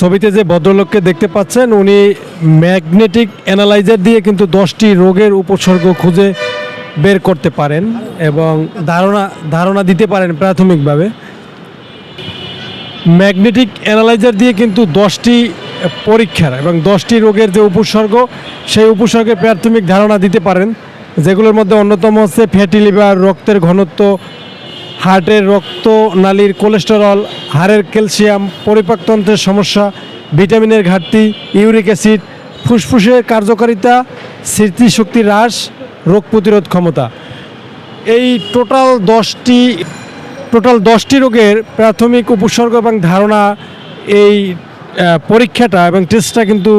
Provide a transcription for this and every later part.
ছবিতে যে ভদ্রলোককে দেখতে পাচ্ছেন উনি ম্যাগনেটিক অ্যানালাইজার দিয়ে কিন্তু 10টি রোগের উপসর্গ খুঁজে বের করতে পারেন এবং ধারণা দিতে পারেন প্রাথমিকভাবে। ম্যাগনেটিক অ্যানালাইজার দিয়ে কিন্তু 10টি পরীক্ষার এবং 10টি রোগের যে উপসর্গ সেই উপসর্গের প্রাথমিক ধারণা দিতে পারেন, যেগুলোর মধ্যে অন্যতম হচ্ছে ফ্যাটি লিভার, রক্তের ঘনত্ব, হার্টের রক্তনালীর কোলেস্টেরল, হাড়ের ক্যালসিয়াম, পরিপাকতন্ত্রের সমস্যা, ভিটামিনের ঘাটতি, ইউরিক অ্যাসিড, ফুসফুসের কার্যকারিতা, স্মৃতিশক্তি হ্রাস, রোগ প্রতিরোধ ক্ষমতা। এই টোটাল 10টি রোগের প্রাথমিক উপসর্গ এবং ধারণা এই পরীক্ষাটা এবং টেস্টটা কিন্তু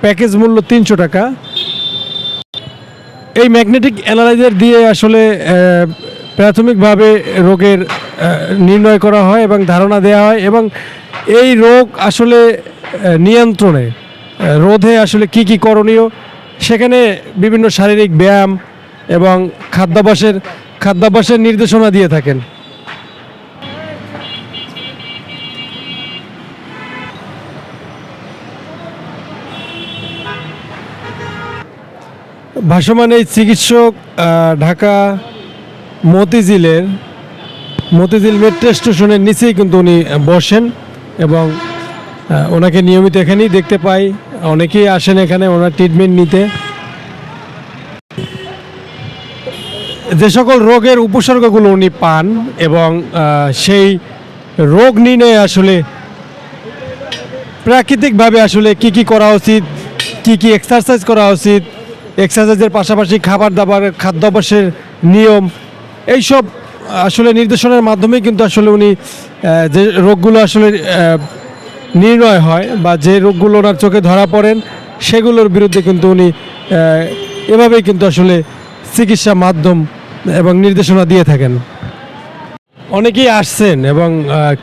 প্যাকেজ মূল্য 300 টাকা। এই ম্যাগনেটিক অ্যানালাইজার দিয়ে আসলে প্রাথমিকভাবে রোগের নির্ণয় করা হয় এবং ধারণা দেওয়া হয় এবং এই রোগ আসলে নিয়ন্ত্রণে রোধে আসলে কি কি করণীয়, সেখানে বিভিন্ন শারীরিক ব্যায়াম এবং খাদ্যাভ্যাসের নির্দেশনা দিয়ে থাকেন। ভাসমান এই চিকিৎসক ঢাকা মতিঝিল মেট্রো স্টেশনের নিচেই কিন্তু উনি বসেন এবং ওনাকে নিয়মিত এখানেই দেখতে পাই। অনেকেই আসেন এখানে ওনার ট্রিটমেন্ট নিতে। যে সকল রোগের উপসর্গগুলো উনি পান এবং সেই রোগ নির্ণয়ে আসলে প্রাকৃতিকভাবে আসলে কি কি করা উচিত, কি কি এক্সারসাইজ করা উচিত, এক্সারসাইজের পাশাপাশি খাবার দাবার, খাদ্যাভ্যাসের নিয়ম, এইসব আসলে নির্দেশনার মাধ্যমেই কিন্তু আসলে উনি যে রোগগুলো আসলে নির্ণয় হয় বা যে রোগগুলো ওনার চোখে ধরা পড়েন সেগুলোর বিরুদ্ধে কিন্তু উনি এভাবেই কিন্তু আসলে চিকিৎসা মাধ্যম এবং নির্দেশনা দিয়ে থাকেন। অনেকেই আসছেন এবং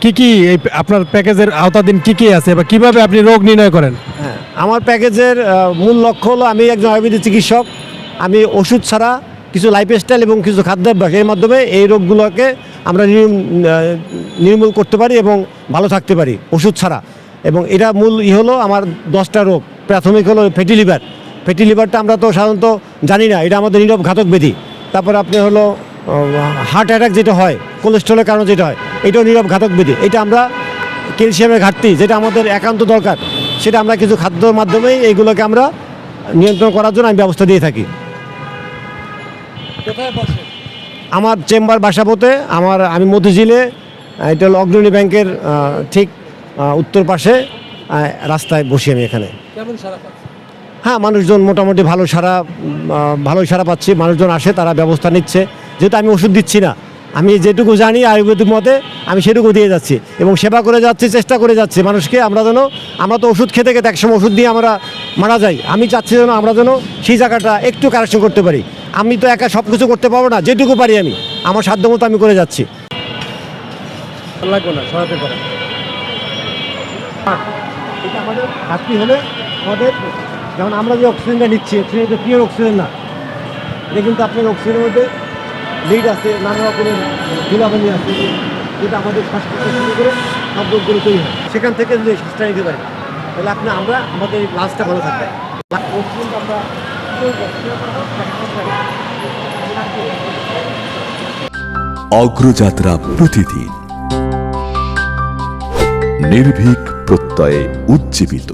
কি কি এই আপনার প্যাকেজের আওতাধীন কি কি আছে বা কিভাবে আপনি রোগ নির্ণয় করেন? হ্যাঁ, আমার প্যাকেজের মূল লক্ষ্য হলো আমি একজন আয়ুর্বেদিক চিকিৎসক। আমি ওষুধ ছাড়া কিছু লাইফস্টাইল এবং কিছু খাদ্যাভ্যাস এর মাধ্যমে এই রোগগুলোকে আমরা নির্মূল করতে পারি এবং ভালো থাকতে পারি ওষুধ ছাড়া। এবং এটা মূল হলো আমার 10টা রোগ। প্রাথমিক হলো ফ্যাটি লিভার। ফ্যাটি লিভারটা আমরা তো সাধারণত জানি না, এটা আমাদের নীরব ঘাতক ব্যাধি। তারপরে আপনি হলো হার্ট অ্যাটাক যেটা হয়, কোলেস্ট্রলের কারণে যেটা হয়, এটাও নীরব ঘাতক ব্যাধি। এটা আমরা ক্যালসিয়ামের ঘাটতি যেটা আমাদের একান্ত দরকার, সেটা আমরা কিছু খাদ্যর মাধ্যমেই এইগুলোকে আমরা নিয়ন্ত্রণ করার জন্য আমি ব্যবস্থা দিয়ে থাকি। আমার চেম্বার বাসাবোতে আমি মতিঝিলে, এটা হলো অগ্রণী ব্যাংকের ঠিক উত্তর পাশে রাস্তায় বসি আমি এখানে। হ্যাঁ, মানুষজন মোটামুটি ভালোই সারা পাচ্ছি। মানুষজন আসে, তারা ব্যবস্থা নিচ্ছে। যেহেতু আমি ওষুধ দিচ্ছি না, আমি যেটুকু জানি আয়ুর্বেদিক মতে আমি সেটুকু দিয়ে যাচ্ছি এবং সেবা করে যাচ্ছি, চেষ্টা করে যাচ্ছি মানুষকে। আমরা তো ওষুধ খেতে একসময় ওষুধ দিয়ে আমরা মারা যাই। আমি চাচ্ছি যেন আমরা সেই জায়গাটা একটু কারেকশন করতে পারি। আমি তো একা সব কিছু করতে পারবো না, যেটুকু পারি আমি আমার সাধ্য মতো আমি করে যাচ্ছি। এটা আমাদের ঘাটতি হলে আমাদের, যেমন আমরা যে অক্সিজেনটা নিচ্ছি, অক্সিজেন পিওর অক্সিজেন না। এটা কিন্তু আপনার অক্সিজেনের মধ্যে লিড আছে, নানা রকমের ধুলাবালি আছে, যেটা আমাদের শ্বাসকষ্ট শুরু করে সব রোগগুলো তৈরি হয়। সেখান থেকে যদি শ্বাসটা নিতে পারি তাহলে আমাদের এই লাঞ্চটা ভালো থাকবে। অক্সিজেনটা আমরা অগ্রযাত্রা প্রতিদিন নির্ভীক প্রত্যয়ে উজ্জীবিত।